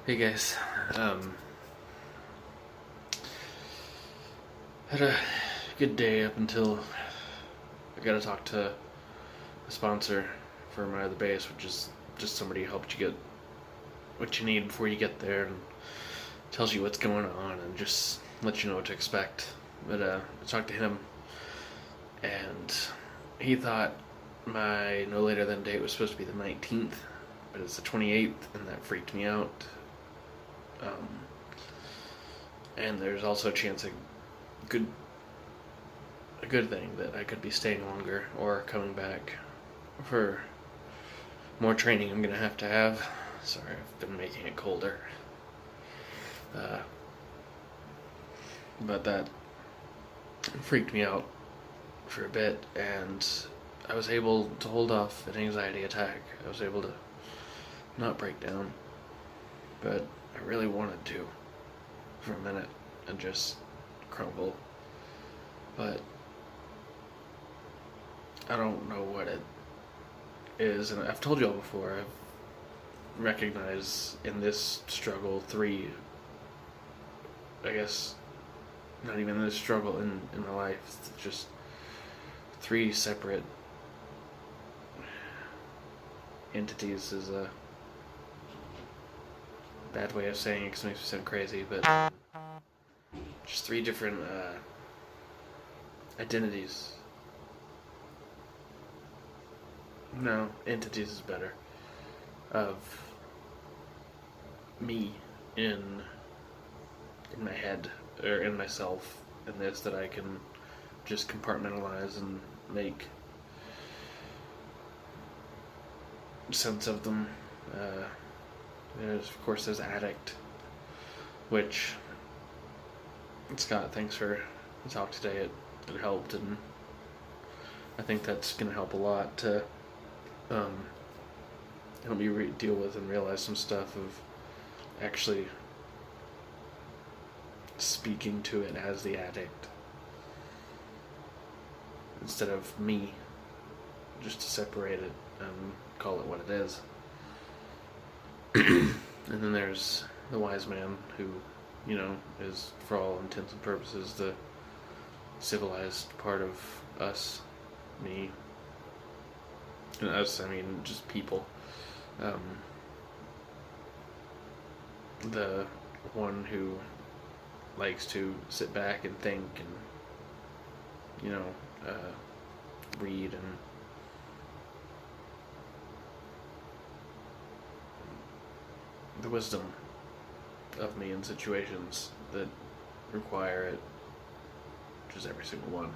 Hey guys, had a good day up until I got to talk to a sponsor for my other base, which is just somebody who helped you get what you need before you get there and tells you what's going on and just lets you know what to expect. But I talked to him, and he thought my no later than date was supposed to be the 19th, but it's the 28th, and that freaked me out. Um, and there's also a chance good a good thing that I could be staying longer or coming back for more training I'm gonna have to have. Sorry, I've been making it colder. Uh, but that freaked me out for a bit, and I was able to hold off an anxiety attack. I was able to not break down, but I really wanted to for a minute and just crumble. But I don't know what it is, and I've told y'all before, I've recognized in this struggle three, I guess, not even this struggle in my life, it's just three separate entities is a bad way of saying it because it makes me sound crazy, but just three different identities. No, entities is better. Of me in my head or in myself in this that I can just compartmentalize and make sense of them. Of course, there's addict, which Scott, thanks for the talk today. It helped, and I think that's going to help a lot to help me deal with and realize some stuff of actually speaking to it as the addict instead of me, just to separate it and call it what it is. And then there's the wise man who, is for all intents and purposes the civilized part of us, me, and us, I mean just people. The one who likes to sit back and think and, read and the wisdom of me in situations that require it, which is every single one.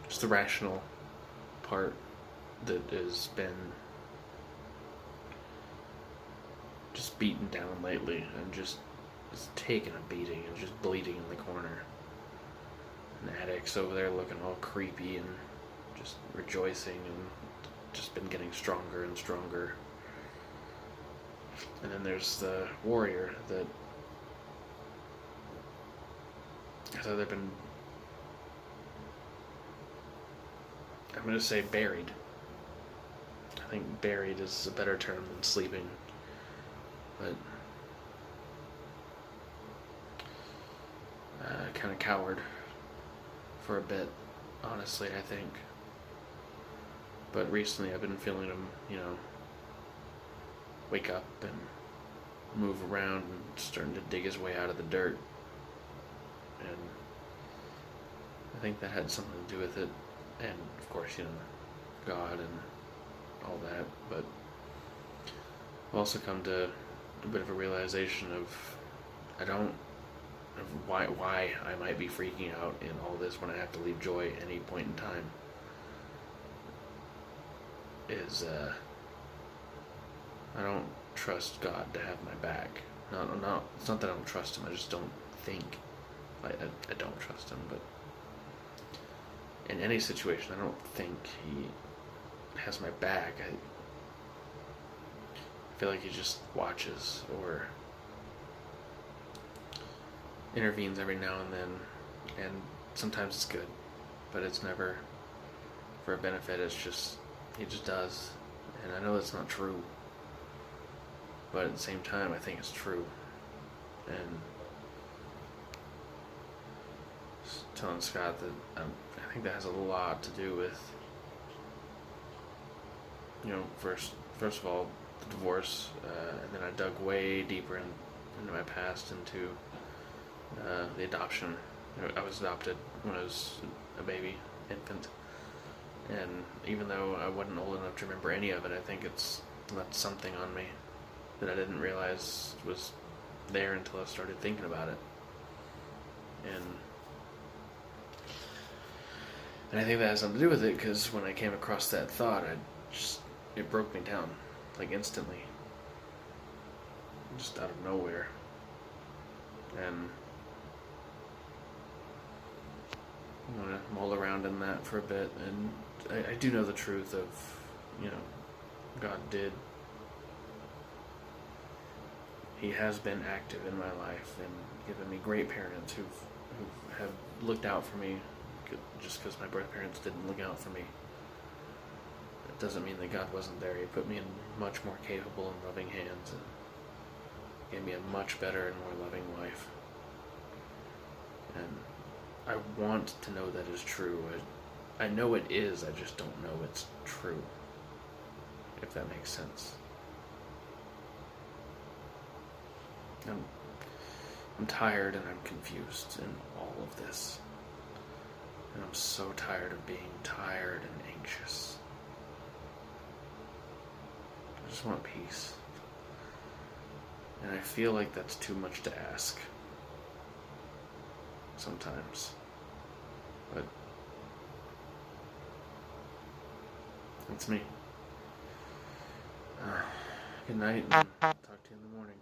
Just the rational part that has been just beaten down lately and just is taking a beating and just bleeding in the corner. And addicts over there looking all creepy and just rejoicing and just been getting stronger and stronger. And then there's the warrior that has either been, I'm going to say buried. I think buried is a better term than sleeping. But kind of cowered for a bit, honestly, I think. But recently I've been feeling him, wake up and move around and starting to dig his way out of the dirt. And I think that had something to do with it. And of course, God and all that. But I've also come to a bit of a realization of why I might be freaking out in all this when I have to leave Joy at any point in time. Is I don't trust God to have my back. No, it's not that I don't trust him. I just don't think. I don't trust him, but in any situation, I don't think he has my back. I feel like he just watches or intervenes every now and then, and sometimes it's good, but it's never for a benefit. It's just he just does, and I know that's not true. but at the same time, I think it's true. And telling Scott that I think that has a lot to do with, first of all, the divorce, and then I dug way deeper into my past, into the adoption. I was adopted when I was a baby, infant, and even though I wasn't old enough to remember any of it, I think it's left something on me that I didn't realize was there until I started thinking about it. And I think that has something to do with it, because when I came across that thought, it broke me down, like instantly, just out of nowhere. And I'm gonna mull around in that for a bit, and I do know the truth of, God did. He has been active in my life and given me great parents who have looked out for me. Just because my birth parents didn't look out for me, it doesn't mean that God wasn't there. He put me in much more capable and loving hands, and gave me a much better and more loving wife. And I want to know that is true. I know it is, I just don't know it's true, if that makes sense. I'm tired and I'm confused in all of this. And I'm so tired of being tired and anxious. I just want peace. And I feel like that's too much to ask sometimes. But that's me. Good night, and talk to you in the morning.